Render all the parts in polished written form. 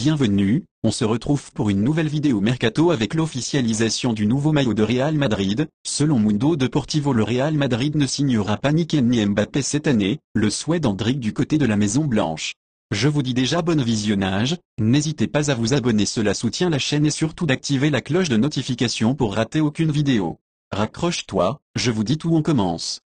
Bienvenue, on se retrouve pour une nouvelle vidéo Mercato avec l'officialisation du nouveau maillot de Real Madrid. Selon Mundo Deportivo, le Real Madrid ne signera pas ni Ken ni Mbappé cette année, le souhait d'Endrick du côté de la Maison Blanche. Je vous dis déjà bon visionnage, n'hésitez pas à vous abonner, cela soutient la chaîne, et surtout d'activer la cloche de notification pour rater aucune vidéo. Raccroche-toi, je vous dis tout, on commence.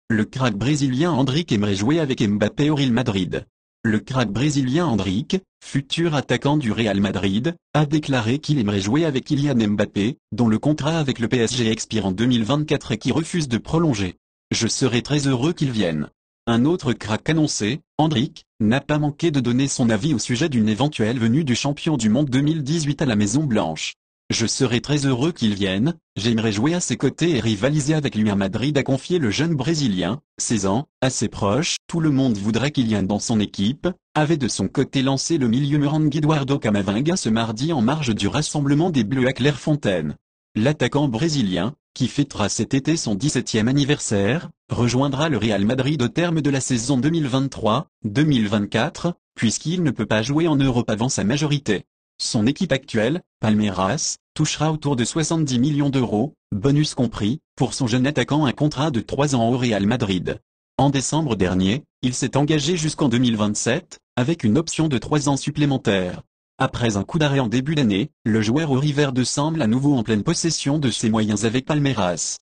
Le crack brésilien Endrick aimerait jouer avec Mbappé au Real Madrid. Le crack brésilien Endrick, futur attaquant du Real Madrid, a déclaré qu'il aimerait jouer avec Kylian Mbappé, dont le contrat avec le PSG expire en 2024 et qui refuse de prolonger. Je serai très heureux qu'il vienne. Un autre crack annoncé, Endrick, n'a pas manqué de donner son avis au sujet d'une éventuelle venue du champion du monde 2018 à la Maison Blanche. Je serai très heureux qu'il vienne, j'aimerais jouer à ses côtés et rivaliser avec lui à Madrid, a confié le jeune Brésilien, 16 ans, à ses proches. Tout le monde voudrait Kylian dans son équipe, avait de son côté lancé le milieu Eduardo Camavinga ce mardi en marge du rassemblement des Bleus à Clairefontaine. L'attaquant brésilien, qui fêtera cet été son 17e anniversaire, rejoindra le Real Madrid au terme de la saison 2023-2024, puisqu'il ne peut pas jouer en Europe avant sa majorité. Son équipe actuelle, Palmeiras, touchera autour de 70 millions d'euros, bonus compris, pour son jeune attaquant, un contrat de 3 ans au Real Madrid. En décembre dernier, il s'est engagé jusqu'en 2027, avec une option de 3 ans supplémentaires. Après un coup d'arrêt en début d'année, le joueur auriverde semble à nouveau en pleine possession de ses moyens avec Palmeiras.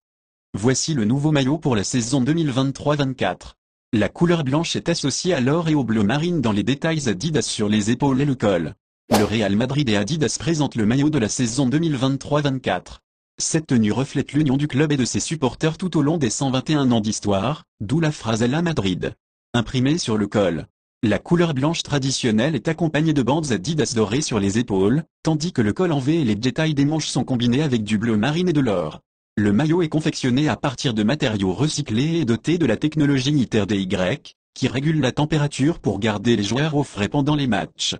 Voici le nouveau maillot pour la saison 2023-24. La couleur blanche est associée à l'or et au bleu marine dans les détails, Adidas sur les épaules et le col. Le Real Madrid et Adidas présentent le maillot de la saison 2023-24. Cette tenue reflète l'union du club et de ses supporters tout au long des 121 ans d'histoire, d'où la phrase à la Madrid. Imprimée sur le col. La couleur blanche traditionnelle est accompagnée de bandes Adidas dorées sur les épaules, tandis que le col en V et les détails des manches sont combinés avec du bleu marine et de l'or. Le maillot est confectionné à partir de matériaux recyclés et doté de la technologie ITER-DY, qui régule la température pour garder les joueurs au frais pendant les matchs.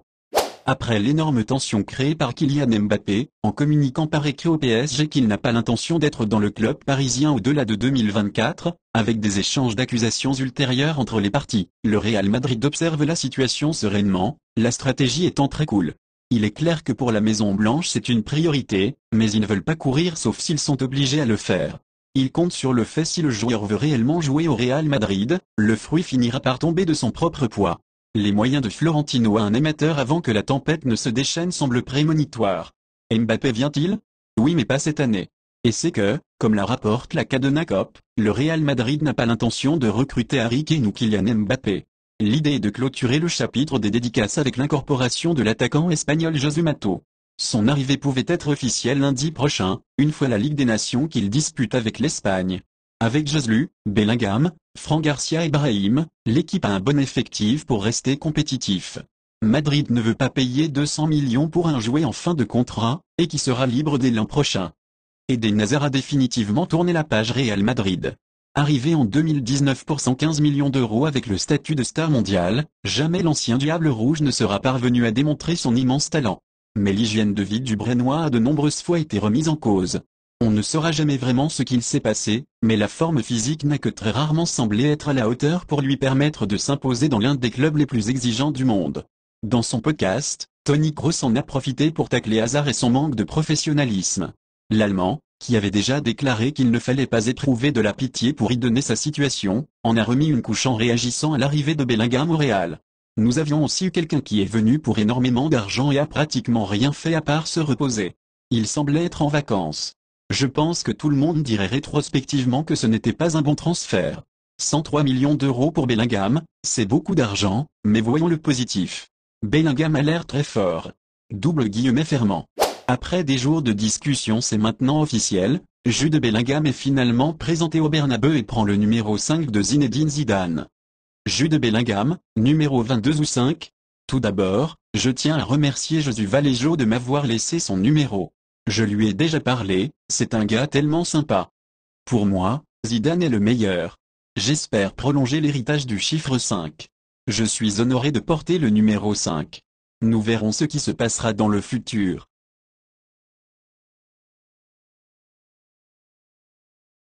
Après l'énorme tension créée par Kylian Mbappé, en communiquant par écrit au PSG qu'il n'a pas l'intention d'être dans le club parisien au-delà de 2024, avec des échanges d'accusations ultérieurs entre les parties, le Real Madrid observe la situation sereinement, la stratégie étant très cool. Il est clair que pour la Maison Blanche c'est une priorité, mais ils ne veulent pas courir sauf s'ils sont obligés à le faire. Ils comptent sur le fait, si le joueur veut réellement jouer au Real Madrid, le fruit finira par tomber de son propre poids. Les moyens de Florentino à un émetteur avant que la tempête ne se déchaîne semblent prémonitoires. Mbappé vient-il? Oui, mais pas cette année. Et c'est que, comme la rapporte la Cadena Cop, le Real Madrid n'a pas l'intention de recruter Harry Kane ou Kylian Mbappé. L'idée est de clôturer le chapitre des dédicaces avec l'incorporation de l'attaquant espagnol José Mato. Son arrivée pouvait être officielle lundi prochain, une fois la Ligue des Nations qu'il dispute avec l'Espagne. Avec Joselu, Bellingham, Fran Garcia et Brahim, l'équipe a un bon effectif pour rester compétitif. Madrid ne veut pas payer 200 millions pour un joueur en fin de contrat, et qui sera libre dès l'an prochain. Eden Hazard a définitivement tourné la page Real Madrid. Arrivé en 2019 pour 115 millions d'euros avec le statut de star mondial, jamais l'ancien Diable Rouge ne sera parvenu à démontrer son immense talent. Mais l'hygiène de vie du Brennois a de nombreuses fois été remise en cause. On ne saura jamais vraiment ce qu'il s'est passé, mais la forme physique n'a que très rarement semblé être à la hauteur pour lui permettre de s'imposer dans l'un des clubs les plus exigeants du monde. Dans son podcast, Toni Kroos en a profité pour tacler Hazard et son manque de professionnalisme. L'Allemand, qui avait déjà déclaré qu'il ne fallait pas éprouver de la pitié pour y donner sa situation, en a remis une couche en réagissant à l'arrivée de Bellingham au Real. Nous avions aussi eu quelqu'un qui est venu pour énormément d'argent et a pratiquement rien fait à part se reposer. Il semblait être en vacances. Je pense que tout le monde dirait rétrospectivement que ce n'était pas un bon transfert. 103 millions d'euros pour Bellingham, c'est beaucoup d'argent, mais voyons le positif. Bellingham a l'air très fort. Double guillemets fermant. Après des jours de discussion, c'est maintenant officiel, Jude Bellingham est finalement présenté au Bernabeu et prend le numéro 5 de Zinedine Zidane. Jude Bellingham, numéro 22 ou 5? Tout d'abord, je tiens à remercier Josu Vallejo de m'avoir laissé son numéro. Je lui ai déjà parlé, c'est un gars tellement sympa. Pour moi, Zidane est le meilleur. J'espère prolonger l'héritage du chiffre 5. Je suis honoré de porter le numéro 5. Nous verrons ce qui se passera dans le futur.